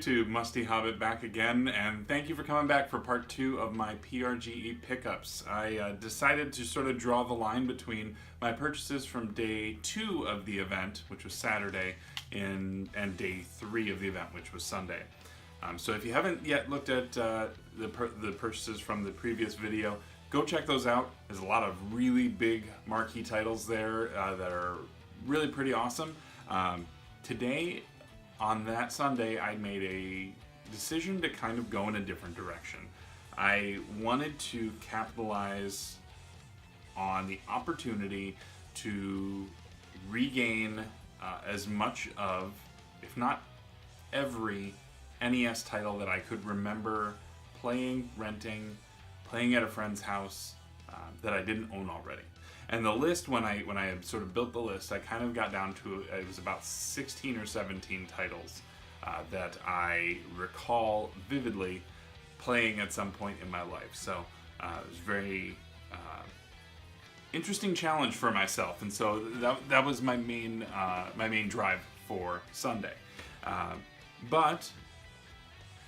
YouTube, Musty Hobbit back again, and thank you for coming back for part 2 of my PRGE pickups. I decided to sort of draw the line between my purchases from day 2 of the event, which was Saturday, and day 3 of the event, which was Sunday. So if you haven't yet looked at the purchases from the previous video, go check those out. There's a lot of really big marquee titles there that are really pretty awesome. Today, on that Sunday, I made a decision to kind of go in a different direction. I wanted to capitalize on the opportunity to regain as much of, if not every, NES title that I could remember playing, renting, playing at a friend's house that I didn't own already. And the list, when I had sort of built the list, I kind of got down to, it was about 16 or 17 titles that I recall vividly playing at some point in my life. So it was a very interesting challenge for myself, and so that was my main drive for Sunday. But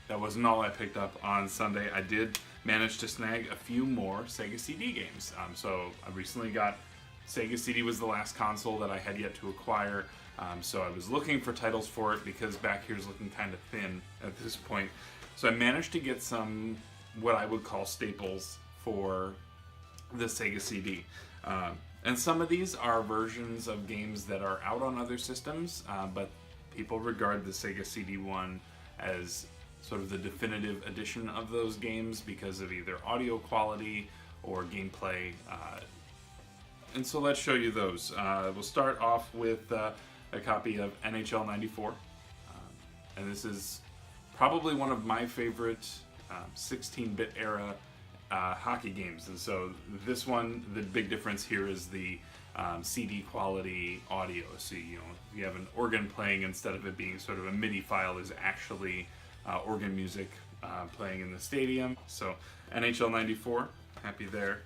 that wasn't all I picked up on Sunday. I did manage to snag a few more Sega CD games. So I recently got, Sega CD was the last console that I had yet to acquire. So I was looking for titles for it because back here's looking kind of thin at this point. So I managed to get some, what I would call staples for the Sega CD. And some of these are versions of games that are out on other systems, but people regard the Sega CD one as sort of the definitive edition of those games because of either audio quality or gameplay. And so let's show you those. We'll start off with a copy of NHL 94. And this is probably one of my favorite 16-bit era hockey games. And so this one, the big difference here is the CD quality audio. So you have an organ playing instead of it being sort of a MIDI file, is actually organ music playing in the stadium. So NHL 94, happy there.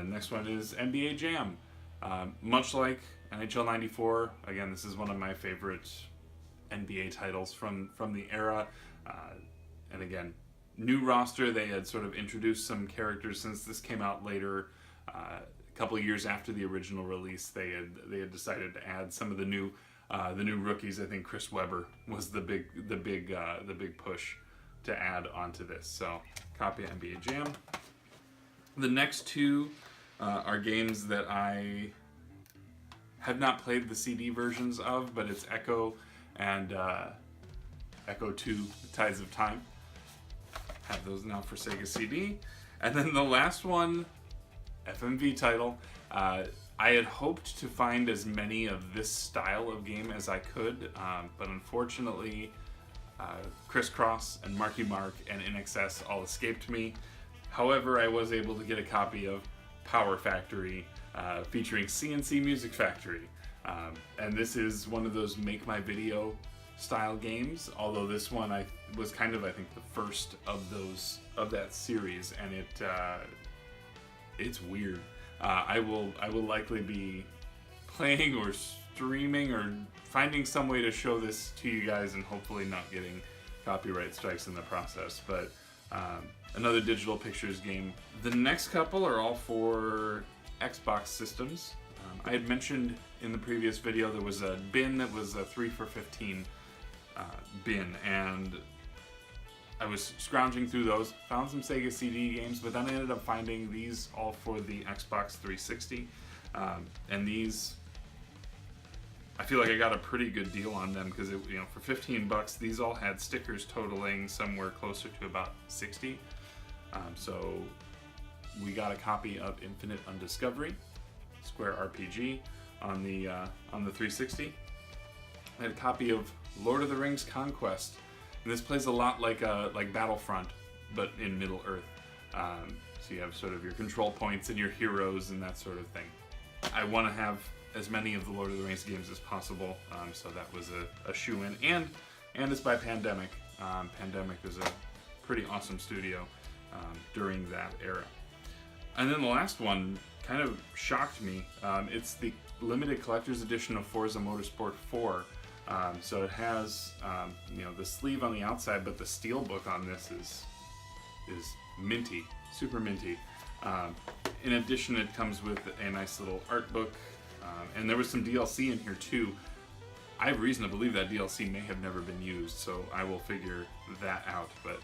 Next one is NBA Jam. Much like NHL 94, again, this is one of my favorite NBA titles from the era. And again, new roster. They had sort of introduced some characters since this came out later. A couple of years after the original release, they had decided to add some of the new rookies. I think Chris Webber was the big push to add onto this. So, copy of NBA Jam. The next two are games that I have not played the CD versions of, but it's Echo and Echo 2: Tides of Time. Have those now for Sega CD. And then the last one, FMV title. I had hoped to find as many of this style of game as I could, but unfortunately, Crisscross and Marky Mark and InXS all escaped me. However, I was able to get a copy of Power Factory featuring CNC Music Factory. And this is one of those make my video style games, although this one was kind of, I think, the first of that series, and it's weird. I will likely be playing or streaming or finding some way to show this to you guys, and hopefully not getting copyright strikes in the process. But another digital pictures game. The next couple are all for Xbox systems. I had mentioned in the previous video there was a bin that was a 3 for 15 bin, and I was scrounging through those, found some Sega CD games, but then I ended up finding these all for the Xbox 360. And these, I feel like I got a pretty good deal on them because for 15 bucks, these all had stickers totaling somewhere closer to about 60. So we got a copy of Infinite Undiscovery, Square RPG on the 360. I had a copy of Lord of the Rings Conquest. And this plays a lot like Battlefront, but in Middle Earth. So you have sort of your control points and your heroes and that sort of thing. I want to have as many of the Lord of the Rings games as possible, so that was a shoe-in. And it's by Pandemic. Pandemic is a pretty awesome studio during that era. And then the last one kind of shocked me. It's the limited collector's edition of Forza Motorsport 4. So it has the sleeve on the outside, but the steel book on this is minty, super minty. In addition, it comes with a nice little art book, and there was some DLC in here too. I have reason to believe that DLC may have never been used, so I will figure that out. But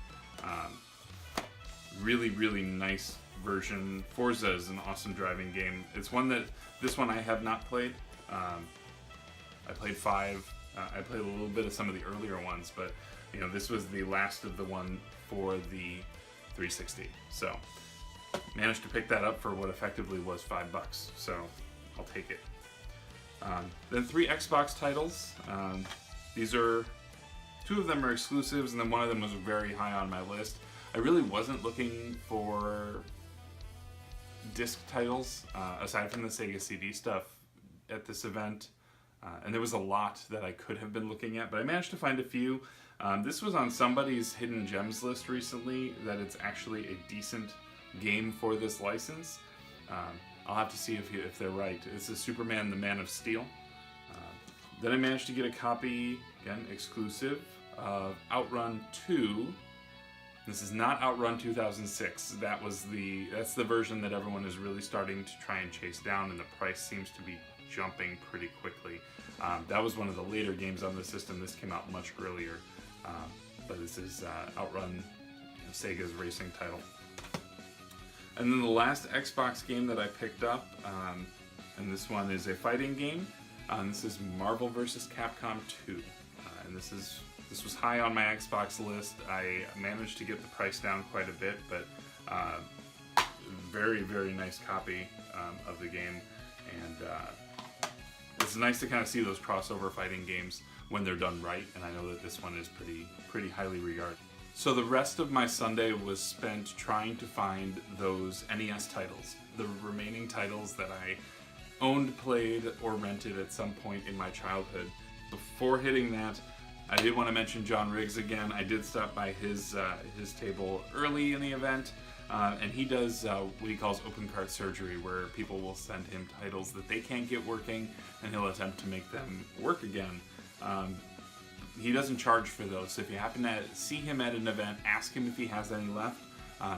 really, really nice version. Forza is an awesome driving game. It's this one I have not played. I played 5. I played a little bit of some of the earlier ones, but this was the last of the one for the 360. So managed to pick that up for what effectively was $5. So I'll take it. Then 3 Xbox titles. These are 2 of them are exclusives, and then one of them was very high on my list. I really wasn't looking for disc titles aside from the Sega CD stuff at this event, and there was a lot that I could have been looking at, but I managed to find a few. This was on somebody's hidden gems list recently, that it's actually a decent game for this license. I'll have to see if they're right. This is Superman the Man of Steel. Then I managed to get a copy, again exclusive, of Outrun 2. This is not Outrun 2006. That's the version that everyone is really starting to try and chase down, and the price seems to be jumping pretty quickly. That was one of the later games on the system. This came out much earlier, but this is Outrun, Sega's racing title. And then the last Xbox game that I picked up, and this one is a fighting game. This is Marvel vs. Capcom 2, and this was high on my Xbox list. I managed to get the price down quite a bit, but very, very nice copy of the game, and it's nice to kind of see those crossover fighting games when they're done right, and I know that this one is pretty highly regarded. So the rest of my Sunday was spent trying to find those NES titles, the remaining titles that I owned, played, or rented at some point in my childhood. Before hitting that, I did want to mention John Riggs again. I did stop by his table early in the event, and he does what he calls open cart surgery, where people will send him titles that they can't get working, and he'll attempt to make them work again. He doesn't charge for those, so if you happen to see him at an event, ask him if he has any left.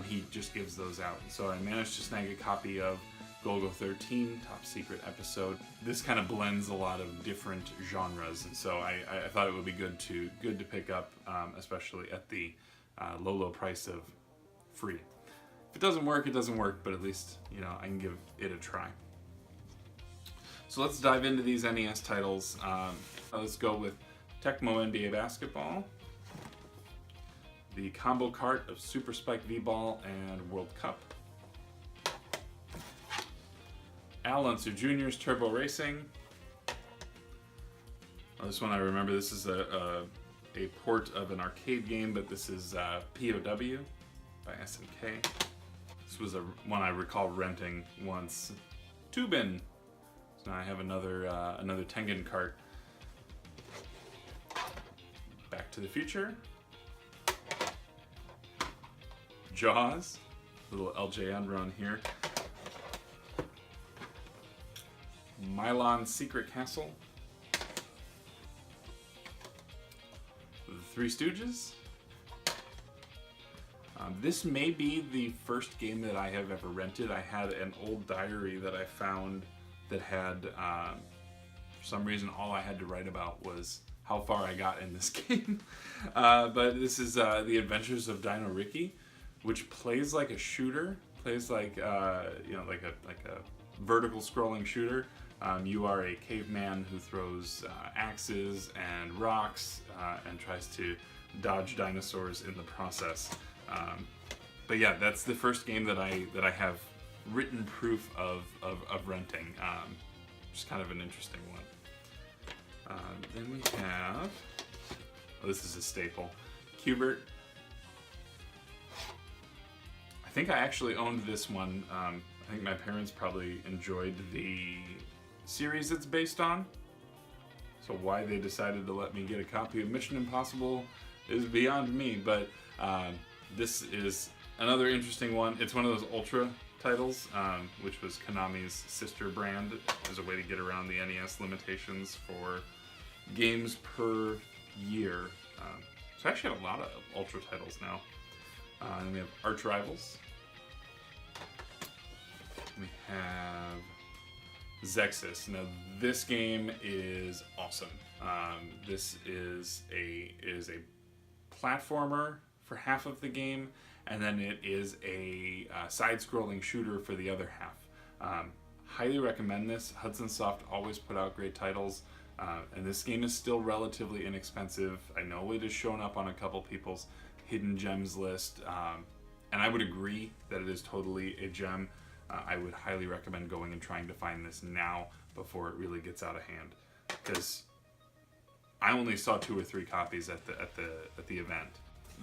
He just gives those out. So I managed to snag a copy of Golgo 13, Top Secret Episode. This kind of blends a lot of different genres, and so I thought it would be good to pick up, especially at the low price of free. If it doesn't work, it doesn't work, but at least I can give it a try. So let's dive into these NES titles. Let's go with Tecmo NBA Basketball, the combo cart of Super Spike V-Ball and World Cup, Al Unser Jr.'s Turbo Racing. This one I remember. This is a port of an arcade game, but this is POW by SNK. This was one I recall renting once. Tubin. So now I have another Tengen cart. Back to the Future. Jaws. Little LJN run here. Mylon's Secret Castle. The Three Stooges. This may be the first game that I have ever rented. I had an old diary that I found that had, for some reason, all I had to write about was how far I got in this game. But this is The Adventures of Dino Ricky, which plays like a shooter, plays like like a vertical scrolling shooter. You are a caveman who throws axes and rocks and tries to dodge dinosaurs in the process. But yeah, that's the first game that I have written proof of renting. Just kind of an interesting one. Then we have, this is a staple, Q*bert. I think I actually owned this one. I think my parents probably enjoyed the series it's based on. So why they decided to let me get a copy of Mission Impossible is beyond me, but this is another interesting one. It's one of those Ultra titles, which was Konami's sister brand as a way to get around the NES limitations for games per year. So I actually have a lot of Ultra titles now. And we have Arch Rivals. We have Zexus. Now this game is awesome. This is a platformer for half of the game, and then it is a side-scrolling shooter for the other half. Highly recommend this. Hudson Soft always put out great titles, and this game is still relatively inexpensive. I know it has shown up on a couple people's hidden gems list, and I would agree that it is totally a gem. I would highly recommend going and trying to find this now before it really gets out of hand, because I only saw 2 or 3 copies at the event.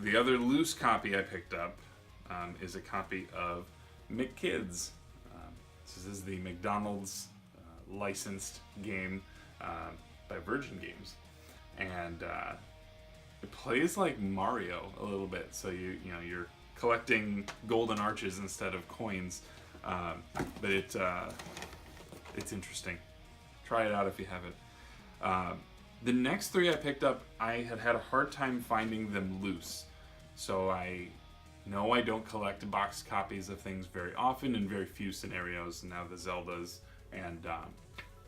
The other loose copy I picked up is a copy of McKids. This is the McDonald's licensed game by Virgin Games, and it plays like Mario a little bit. So you're collecting golden arches instead of coins, but it's interesting. Try it out if you haven't. The next 3 I picked up, I had a hard time finding them loose. So I know I don't collect boxed copies of things very often in very few scenarios, now the Zeldas and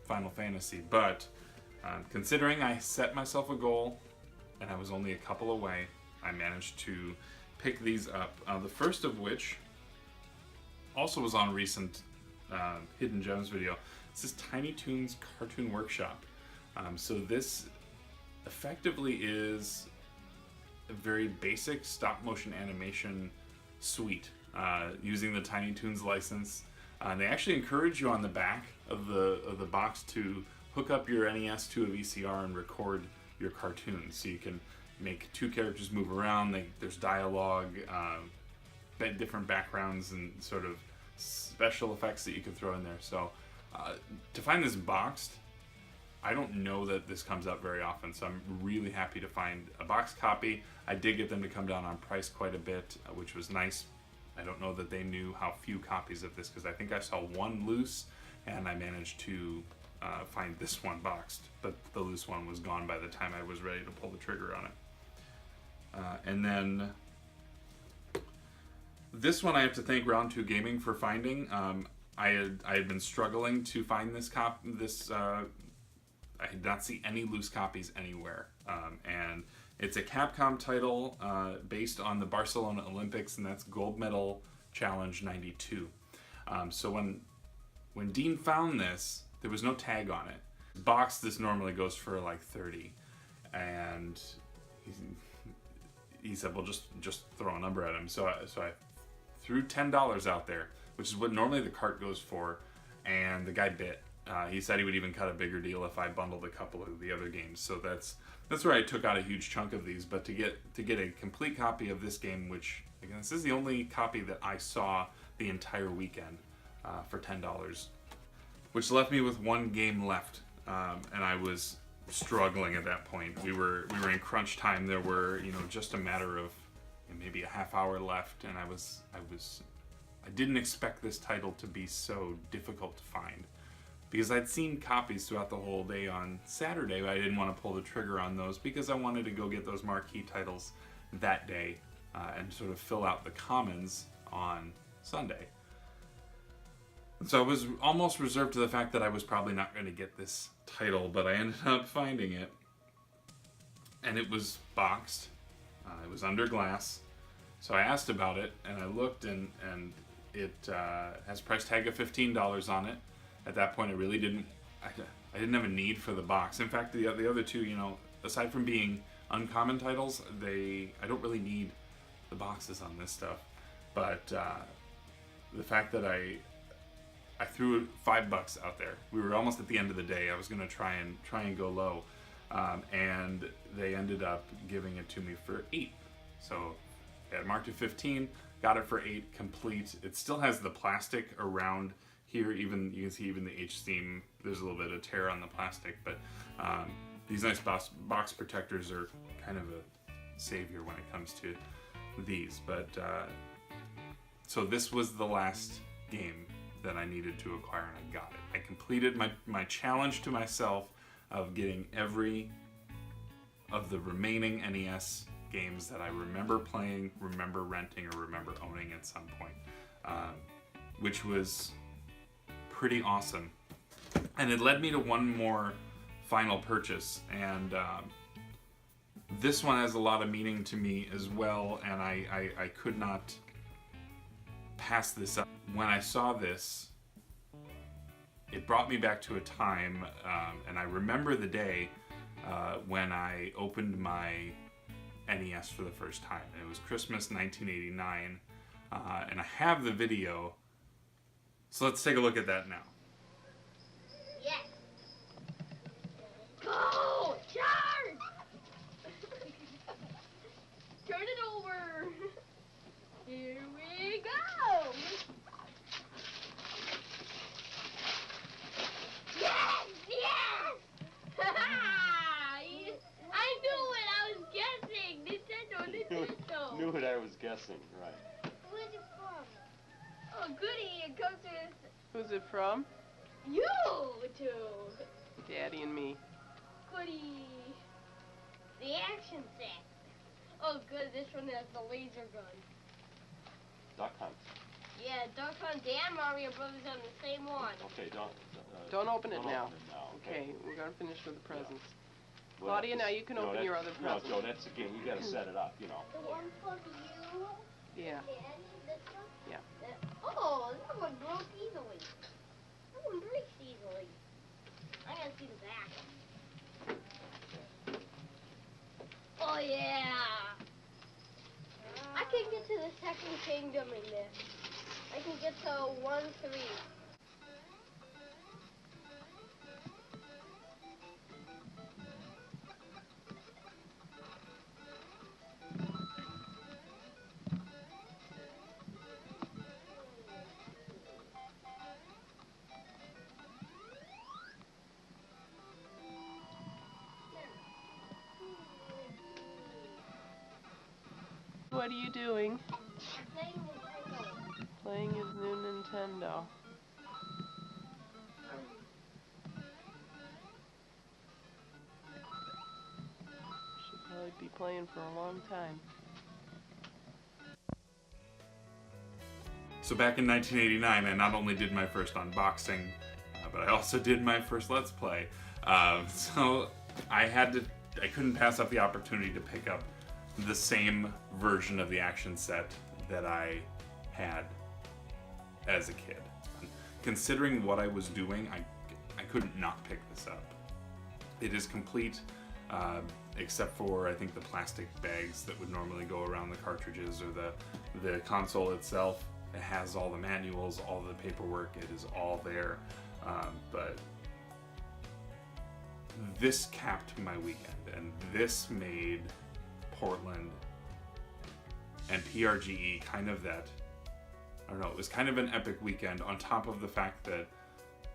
Final Fantasy. But considering I set myself a goal and I was only a couple away, I managed to pick these up. The first of which also was on a recent Hidden Gems video. This is Tiny Toons Cartoon Workshop. So this effectively is a very basic stop-motion animation suite using the Tiny Toons license. They actually encourage you on the back of the box to hook up your NES to a VCR and record your cartoons, so you can make 2 characters move around. There's dialogue, different backgrounds, and sort of special effects that you can throw in there. So to find this boxed, I don't know that this comes up very often, so I'm really happy to find a boxed copy. I did get them to come down on price quite a bit, which was nice. I don't know that they knew how few copies of this, because I think I saw 1 loose, and I managed to find this one boxed, but the loose one was gone by the time I was ready to pull the trigger on it. And then this one I have to thank Round 2 Gaming for finding. I had been struggling to find this I did not see any loose copies anywhere, and it's a Capcom title based on the Barcelona Olympics, and that's Gold Medal Challenge 92. So when Dean found this, there was no tag on it. Box, this normally goes for like 30, and he said, well, just throw a number at him. So I threw $10 out there, which is what normally the cart goes for, and the guy bit. He said he would even cut a bigger deal if I bundled a couple of the other games. So that's where I took out a huge chunk of these. But to get a complete copy of this game, which again, this is the only copy that I saw the entire weekend for $10, which left me with 1 game left, and I was struggling at that point. We were in crunch time. There were just a matter of maybe a half hour left, and I didn't expect this title to be so difficult to find, because I'd seen copies throughout the whole day on Saturday, but I didn't want to pull the trigger on those because I wanted to go get those marquee titles that day and sort of fill out the commons on Sunday. And so I was almost reserved to the fact that I was probably not going to get this title, but I ended up finding it. And it was boxed. It was under glass. So I asked about it, and I looked, and it has a price tag of $15 on it. At that point, I really didn't have a need for the box. In fact, the other 2, aside from being uncommon titles, I don't really need the boxes on this stuff. But the fact that I threw $5 out there. We were almost at the end of the day. I was going to try and go low, and they ended up giving it to me for $8. So I had marked it 15, got it for $8 complete. It still has the plastic around here. Even you can see even the H seam. There's a little bit of tear on the plastic, but these nice box protectors are kind of a savior when it comes to these. But so this was the last game that I needed to acquire, and I got it. I completed my challenge to myself of getting every of the remaining NES games that I remember playing, remember renting, or remember owning at some point, which was pretty awesome. And it led me to one more final purchase, and this one has a lot of meaning to me as well, and I could not pass this up. When I saw this, it brought me back to a time, and I remember the day when I opened my NES for the first time. And it was Christmas 1989, and I have the video, so let's take a look at that now. Yes. Go! Charge! Turn it over. Here we go. Yes! Yes! I knew it. I was guessing. Nintendo. Knew what I was guessing, right. Where's it from? Oh, goody. It comes with Who's it from? you two. Daddy and me. Goody. The action set. Oh, good. This one has the laser gun. Duck Hunt. Yeah, Duck Hunt and Mario Brothers on the same one. Okay, Don't open it don't now. Open it now. Okay, we're gonna finish with the presents. Well, Claudia, now you can open your other No, present. Joe, that's the game. You gotta set it up, you know. The one from you. Yeah. Daddy, this one? Yeah. Oh, that one broke easily. That one breaks easily. I gotta see the back. Oh, yeah. I can get to the second kingdom in this. I can get to 1-3. What are you doing? Playing Nintendo. Playing his new Nintendo. Should probably be playing for a long time. So back in 1989, I not only did my first unboxing, but I also did my first Let's Play. So I couldn't pass up the opportunity to pick up the same version of the action set that I had as a kid. Considering what I was doing, I couldn't not pick this up. It is complete, except for I think the plastic bags that would normally go around the cartridges or the console itself. It has all the manuals, all the paperwork, it is all there. But this capped my weekend, and this made Portland and PRGE kind of that, I don't know, it was kind of an epic weekend on top of the fact that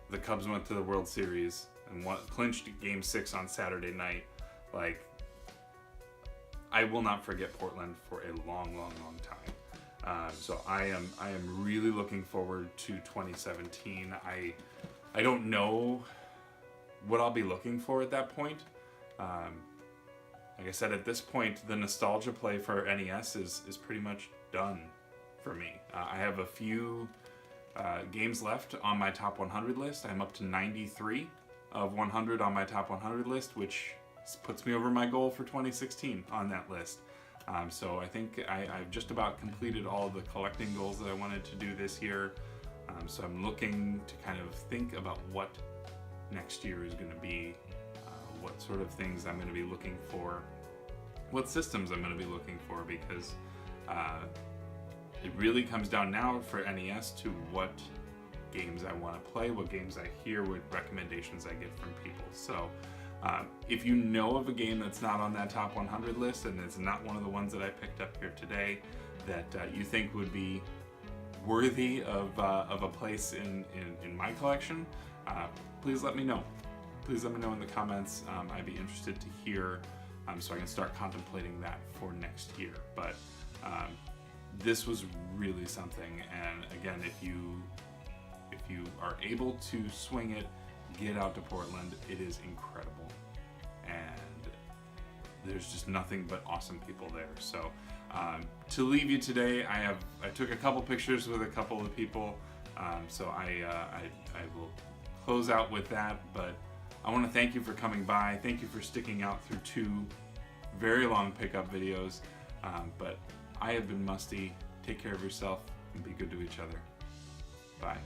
the Cubs went to the World Series and clinched Game 6 on Saturday night. Like, I will not forget Portland for a long, long, long time. So I am really looking forward to 2017. I don't know what I'll be looking for at that point. Like I said, at this point, the nostalgia play for NES is pretty much done for me. I have a few games left on my top 100 list. I'm up to 93 of 100 on my top 100 list, which puts me over my goal for 2016 on that list. So I think I've just about completed all of the collecting goals that I wanted to do this year. So I'm looking to kind of think about what next year is going to be, what sort of things I'm going to be looking for, what systems I'm going to be looking for, because it really comes down now for NES to what games I want to play, what games I hear, what recommendations I get from people. So if you know of a game that's not on that top 100 list and it's not one of the ones that I picked up here today that you think would be worthy of a place in my collection, please let me know. Please let me know in the comments. I'd be interested to hear so I can start contemplating that for next year. But this was really something, and again, if you are able to swing it, get out to Portland. It is incredible, and there's just nothing but awesome people there. So to leave you today, I took a couple pictures with a couple of people. So I will close out with that, but I want to thank you for coming by. Thank you for sticking out through 2 very long pickup videos. But I have been Musty. Take care of yourself and be good to each other. Bye.